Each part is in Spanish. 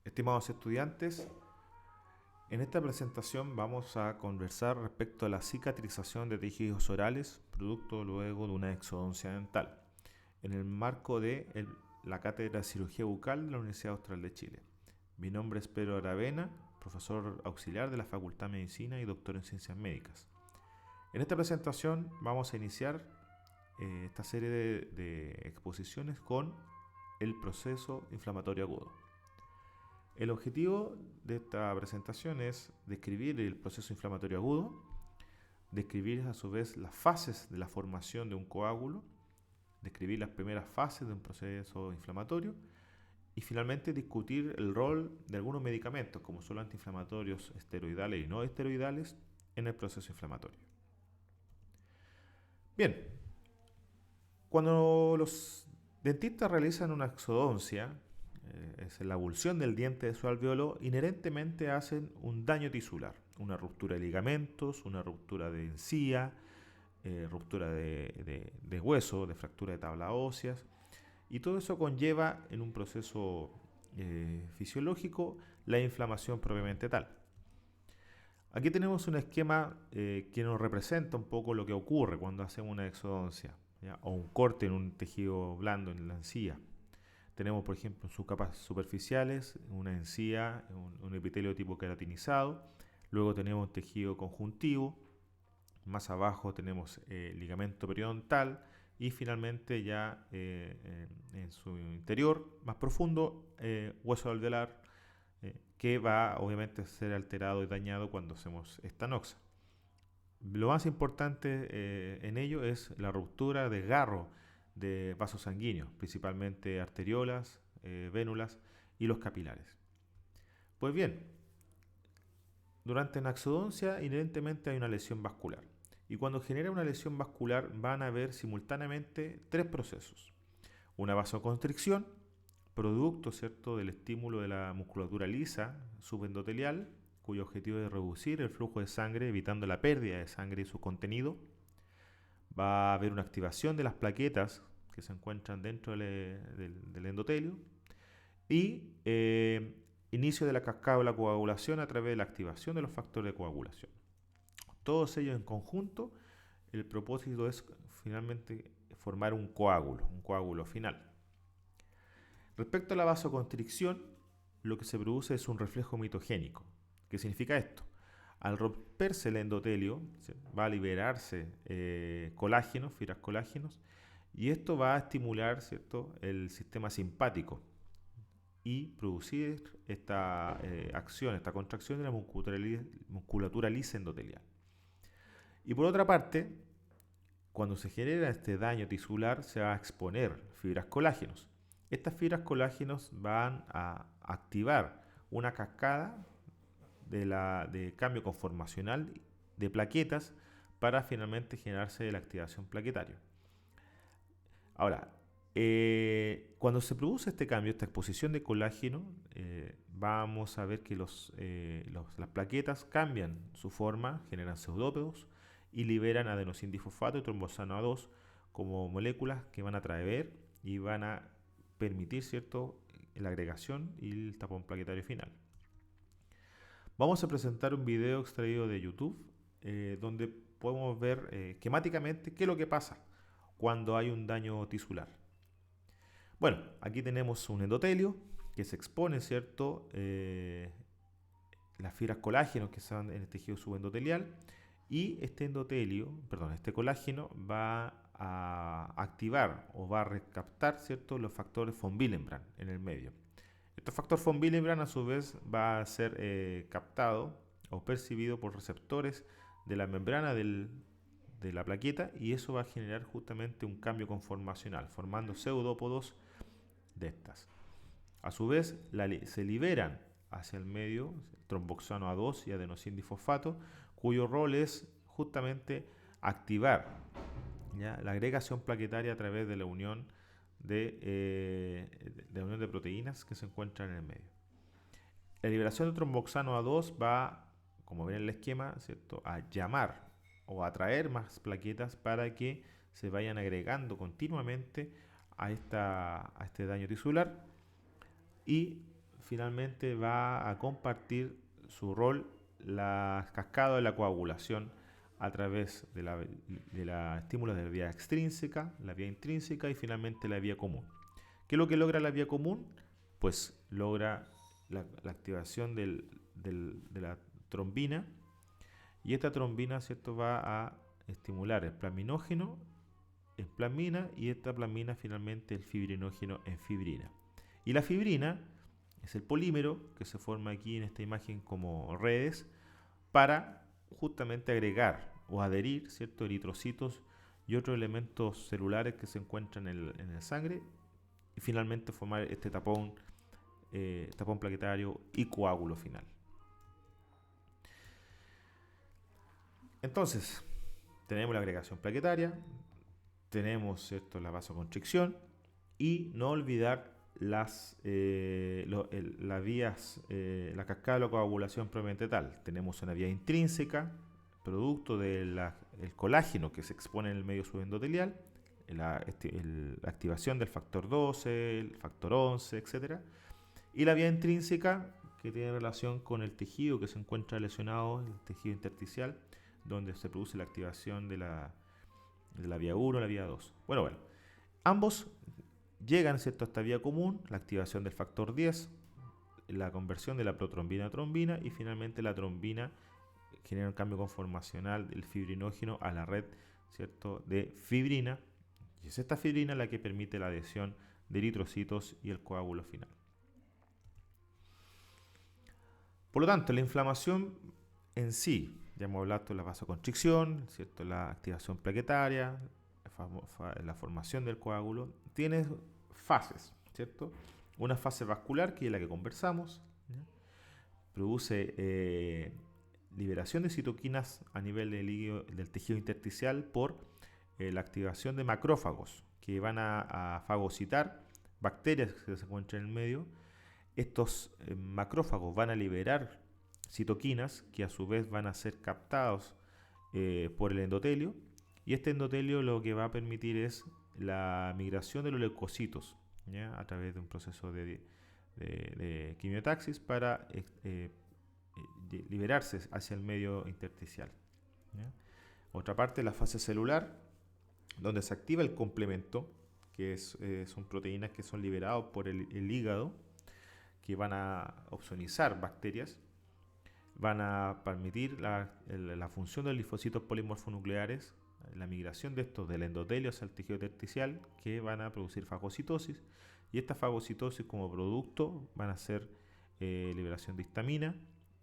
Estimados estudiantes, en esta presentación vamos a conversar respecto a la cicatrización de tejidos orales, producto luego de una exodoncia dental, en el marco de la Cátedra de Cirugía Bucal de la Universidad Austral de Chile. Mi nombre es Pedro Aravena, profesor auxiliar de la Facultad de Medicina y doctor en Ciencias Médicas. En esta presentación vamos a iniciar esta serie de exposiciones con el proceso inflamatorio agudo. El objetivo de esta presentación es describir el proceso inflamatorio agudo, describir a su vez las fases de la formación de un coágulo, describir las primeras fases de un proceso inflamatorio y finalmente discutir el rol de algunos medicamentos como son los antiinflamatorios esteroidales y no esteroidales en el proceso inflamatorio. Bien, cuando los dentistas realizan una exodoncia, es la abulsión del diente de su alveolo, inherentemente hacen un daño tisular, una ruptura de ligamentos, una ruptura de encía, ruptura de hueso, de fractura de tablas óseas, y todo eso conlleva en un proceso fisiológico la inflamación propiamente tal. Aquí tenemos un esquema que nos representa un poco lo que ocurre cuando hacemos una exodoncia, ¿ya? O un corte en un tejido blando en la encía. Tenemos, por ejemplo, en sus capas superficiales una encía, un epitelio tipo queratinizado. Luego tenemos un tejido conjuntivo. Más abajo tenemos ligamento periodontal. Y finalmente ya en su interior, más profundo, hueso alveolar, que va obviamente a ser alterado y dañado cuando hacemos esta noxa. Lo más importante en ello es la ruptura de garro de vasos sanguíneos, principalmente arteriolas, vénulas y los capilares. Pues bien, durante la exodoncia inherentemente hay una lesión vascular. Y cuando genera una lesión vascular van a haber simultáneamente tres procesos. Una vasoconstricción, producto, ¿cierto?, del estímulo de la musculatura lisa subendotelial, cuyo objetivo es reducir el flujo de sangre evitando la pérdida de sangre y su contenido. Va a haber una activación de las plaquetas que se encuentran dentro del endotelio y inicio de la cascada de la coagulación a través de la activación de los factores de coagulación. Todos ellos en conjunto, el propósito es finalmente formar un coágulo final. Respecto a la vasoconstricción, lo que se produce es un reflejo mitogénico. ¿Qué significa esto? Al romperse el endotelio, va a liberarse colágenos, fibras colágenos, y esto va a estimular, ¿cierto?, el sistema simpático y producir esta acción, esta contracción de la musculatura lisa endotelial. Y por otra parte, cuando se genera este daño tisular, se va a exponer fibras colágenos. Estas fibras colágenos van a activar una cascada de cambio conformacional de plaquetas para finalmente generarse la activación plaquetaria. Ahora, cuando se produce este cambio, esta exposición de colágeno, vamos a ver que las plaquetas cambian su forma, generan pseudópodos y liberan adenosín difosfato y trombosano A2 como moléculas que van a atraer y van a permitir, ¿cierto?, la agregación y el tapón plaquetario final. Vamos a presentar un video extraído de YouTube donde podemos ver esquemáticamente qué es lo que pasa cuando hay un daño tisular. Bueno, aquí tenemos un endotelio que se expone, ¿cierto?, las fibras colágenos que están en el tejido subendotelial y este colágeno va a activar o va a recaptar, ¿cierto?, los factores von Willebrand en el medio. Este factor von Willebrand a su vez va a ser captado o percibido por receptores de la membrana de la plaqueta y eso va a generar justamente un cambio conformacional, formando pseudópodos de estas. A su vez, se liberan hacia el medio tromboxano A2 y adenosín difosfato, cuyo rol es justamente activar, ¿ya?, la agregación plaquetaria a través de la unión de proteínas que se encuentran en el medio. La liberación de tromboxano A2 va, como ven en el esquema, ¿cierto?, a llamar o atraer más plaquetas para que se vayan agregando continuamente a este daño tisular y finalmente va a compartir su rol la cascada de la coagulación a través de la estímulos de la vía extrínseca, la vía intrínseca y finalmente la vía común. ¿Qué es lo que logra la vía común? Pues logra la activación de la trombina, y esta trombina, ¿cierto?, va a estimular el plaminógeno en plasmina y esta plasmina finalmente el fibrinógeno en fibrina. Y la fibrina es el polímero que se forma aquí en esta imagen como redes para justamente agregar o adherir, ¿cierto?, eritrocitos y otros elementos celulares que se encuentran en el sangre y finalmente formar este tapón plaquetario y coágulo final. Entonces, tenemos la agregación plaquetaria, tenemos, ¿cierto?, la vasoconstricción y no olvidar las vías, la cascada de la coagulación propiamente tal. Tenemos una vía intrínseca, producto del colágeno que se expone en el medio subendotelial, la activación del factor 12, el factor 11, etc. Y la vía intrínseca que tiene relación con el tejido que se encuentra lesionado, el tejido intersticial, donde se produce la activación de la vía 1 a la vía 2. Bueno, ambos llegan, ¿cierto?, a esta vía común, la activación del factor 10, la conversión de la protrombina a trombina y finalmente la trombina genera un cambio conformacional del fibrinógeno a la red, ¿cierto?, de fibrina, y es esta fibrina la que permite la adhesión de eritrocitos y el coágulo final. Por lo tanto, la inflamación en sí, ya hemos hablado de la vasoconstricción, ¿cierto?, la activación plaquetaria, la formación del coágulo, tiene fases, ¿cierto? Una fase vascular, que es la que conversamos, ¿ya? Produce liberación de citoquinas a nivel del tejido intersticial por la activación de macrófagos que van a fagocitar bacterias que se encuentran en el medio. Estos macrófagos van a liberar citoquinas que a su vez van a ser captados por el endotelio, y este endotelio lo que va a permitir es la migración de los leucocitos, ¿ya?, a través de un proceso de quimiotaxis para liberarse hacia el medio intersticial, ¿ya? Otra parte, la fase celular, donde se activa el complemento, que son proteínas que son liberadas por el hígado, que van a opsonizar bacterias, van a permitir la función de los linfocitos polimorfonucleares, la migración de estos del endotelio hacia el tejido intersticial, que van a producir fagocitosis, y esta fagocitosis como producto van a hacer liberación de histamina,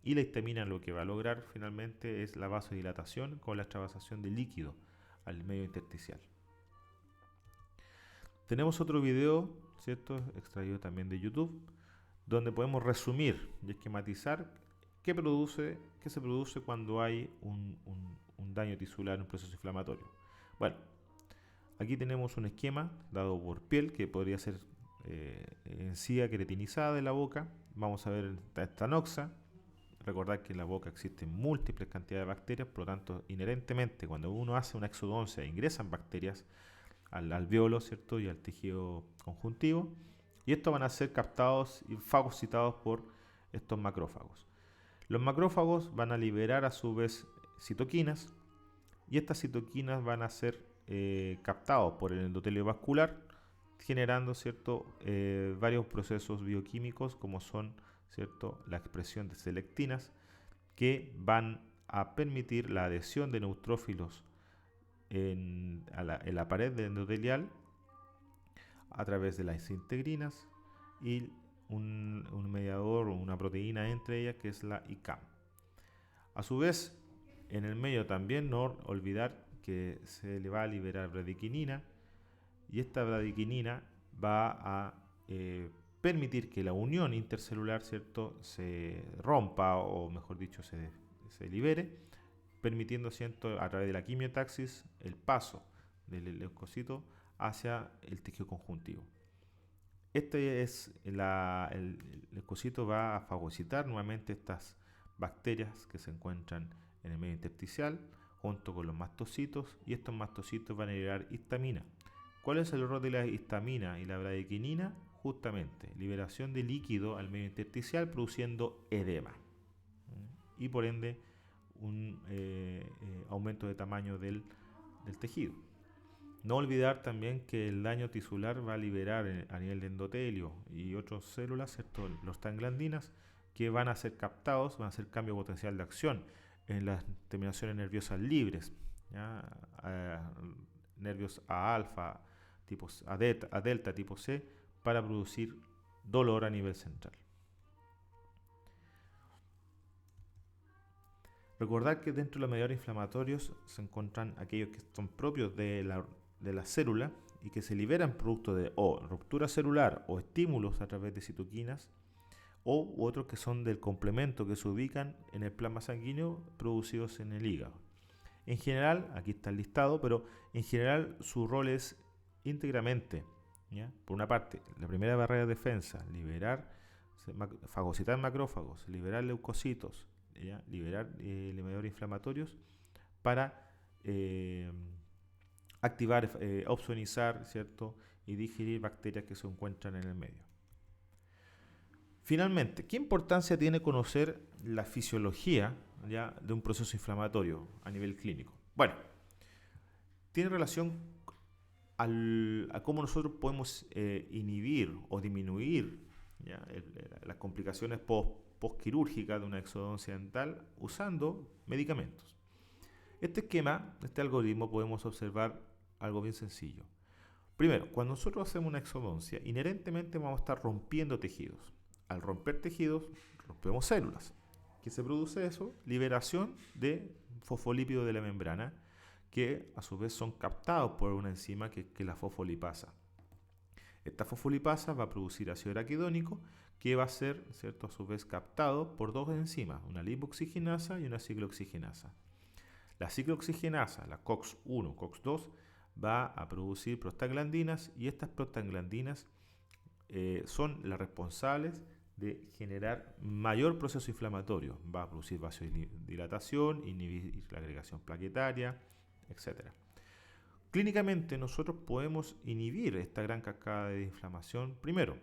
y la histamina lo que va a lograr finalmente es la vasodilatación con la extravasación de líquido al medio intersticial. Tenemos otro video, ¿cierto?, extraído también de YouTube, donde podemos resumir y esquematizar qué se produce cuando hay un daño tisular en un proceso inflamatorio. Bueno, aquí tenemos un esquema dado por piel que podría ser encía queratinizada de la boca. Vamos a ver esta noxa. Recordar que en la boca existen múltiples cantidades de bacterias, por lo tanto, inherentemente, cuando uno hace una exodoncia, ingresan bacterias al alveolo, ¿cierto?, y al tejido conjuntivo, y estos van a ser captados y fagocitados por estos macrófagos. Los macrófagos van a liberar a su vez citoquinas, y estas citoquinas van a ser captados por el endotelio vascular, generando, ¿cierto?, varios procesos bioquímicos, como son, ¿cierto?, la expresión de selectinas, que van a permitir la adhesión de neutrófilos en la pared endotelial a través de las integrinas y un mediador o una proteína entre ellas, que es la ICAM. A su vez, en el medio también no olvidar que se le va a liberar bradiquinina, y esta bradiquinina va a permitir que la unión intercelular, ¿cierto?, se rompa, o mejor dicho, se libere, permitiendo, ¿cierto?, a través de la quimiotaxis el paso del leucocito hacia el tejido conjuntivo. El leucocito va a fagocitar nuevamente estas bacterias que se encuentran en el medio intersticial junto con los mastocitos, y estos mastocitos van a liberar histamina. ¿Cuál es el rol de la histamina y la bradiquinina? justamente liberación de líquido al medio intersticial produciendo edema y por ende un aumento de tamaño del tejido. No olvidar también que el daño tisular va a liberar a nivel de endotelio y otras células, ¿cierto? Los tanglandinas que van a ser captados, van a hacer cambio potencial de acción en las terminaciones nerviosas libres, ¿ya? Nervios A alfa, a delta tipo C, para producir dolor a nivel central. Recordar que dentro de los mediadores inflamatorios se encuentran aquellos que son propios de la célula y que se liberan producto de o ruptura celular o estímulos a través de citoquinas, o otros que son del complemento que se ubican en el plasma sanguíneo producidos en el hígado. En general, aquí está el listado, pero en general su rol es íntegramente, ¿ya? Por una parte, la primera barrera de defensa, fagocitar macrófagos, liberar leucocitos, ¿ya? Liberar mediadores inflamatorios para activar, opsonizar, ¿cierto? Y digerir bacterias que se encuentran en el medio. Finalmente, ¿qué importancia tiene conocer la fisiología, ¿ya?, de un proceso inflamatorio a nivel clínico? Bueno, tiene relación a cómo nosotros podemos inhibir o disminuir, ¿ya?, las complicaciones postquirúrgicas de una exodoncia dental usando medicamentos. Este algoritmo podemos observar algo bien sencillo. Primero, cuando nosotros hacemos una exodoncia, inherentemente vamos a estar rompiendo tejidos. Al romper tejidos, rompemos células. ¿Qué se produce eso? Liberación de fosfolípidos de la membrana, que a su vez son captados por una enzima que es la fosfolipasa. Esta fosfolipasa va a producir ácido araquidónico, que va a ser, ¿cierto?, a su vez captado por dos enzimas, una lipoxigenasa y una ciclooxigenasa. La ciclooxigenasa, la COX-1, COX-2, va a producir prostaglandinas y estas prostaglandinas son las responsables de generar mayor proceso inflamatorio. Va a producir vasodilatación, inhibir la agregación plaquetaria, etc. Clínicamente nosotros podemos inhibir esta gran cascada de inflamación, primero,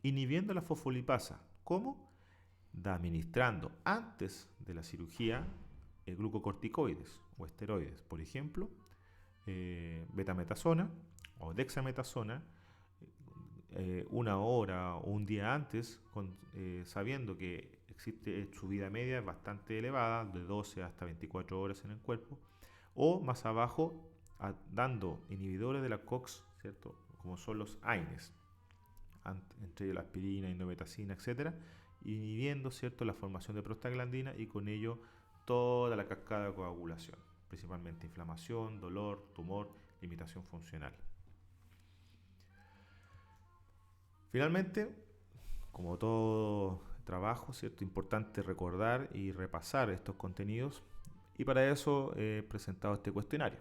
inhibiendo la fosfolipasa. ¿Cómo? Administrando antes de la cirugía glucocorticoides o esteroides, por ejemplo, betametasona o dexametasona, una hora o un día antes, sabiendo que existe su vida media bastante elevada, de 12 hasta 24 horas en el cuerpo, o más abajo, dando inhibidores de la COX, ¿cierto?, como son los AINES, entre ellos la aspirina, indometacina, etc., inhibiendo, ¿cierto?, la formación de prostaglandina y con ello toda la cascada de coagulación, principalmente inflamación, dolor, tumor, limitación funcional. Finalmente, como todo trabajo, ¿cierto?, importante recordar y repasar estos contenidos, y para eso he presentado este cuestionario.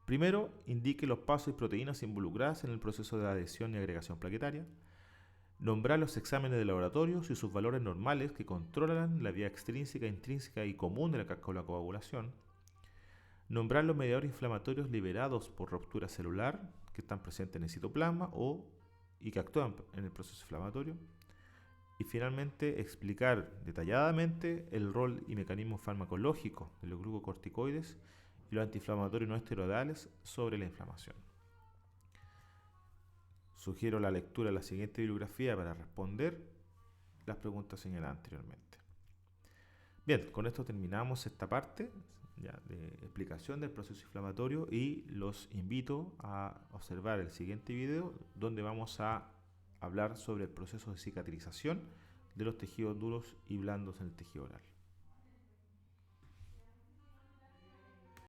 Primero, indique los pasos y proteínas involucradas en el proceso de adhesión y agregación plaquetaria. Nombrar los exámenes de laboratorios y sus valores normales que controlan la vía extrínseca, intrínseca y común de la cascada de la coagulación. Nombrar los mediadores inflamatorios liberados por ruptura celular que están presentes en el citoplasma y que actúan en el proceso inflamatorio. Y finalmente, explicar detalladamente el rol y mecanismo farmacológico de los glucocorticoides y los antiinflamatorios no esteroidales sobre la inflamación. Sugiero la lectura de la siguiente bibliografía para responder las preguntas señaladas anteriormente. Bien, con esto terminamos esta parte ya de explicación del proceso inflamatorio y los invito a observar el siguiente video donde vamos a hablar sobre el proceso de cicatrización de los tejidos duros y blandos en el tejido oral.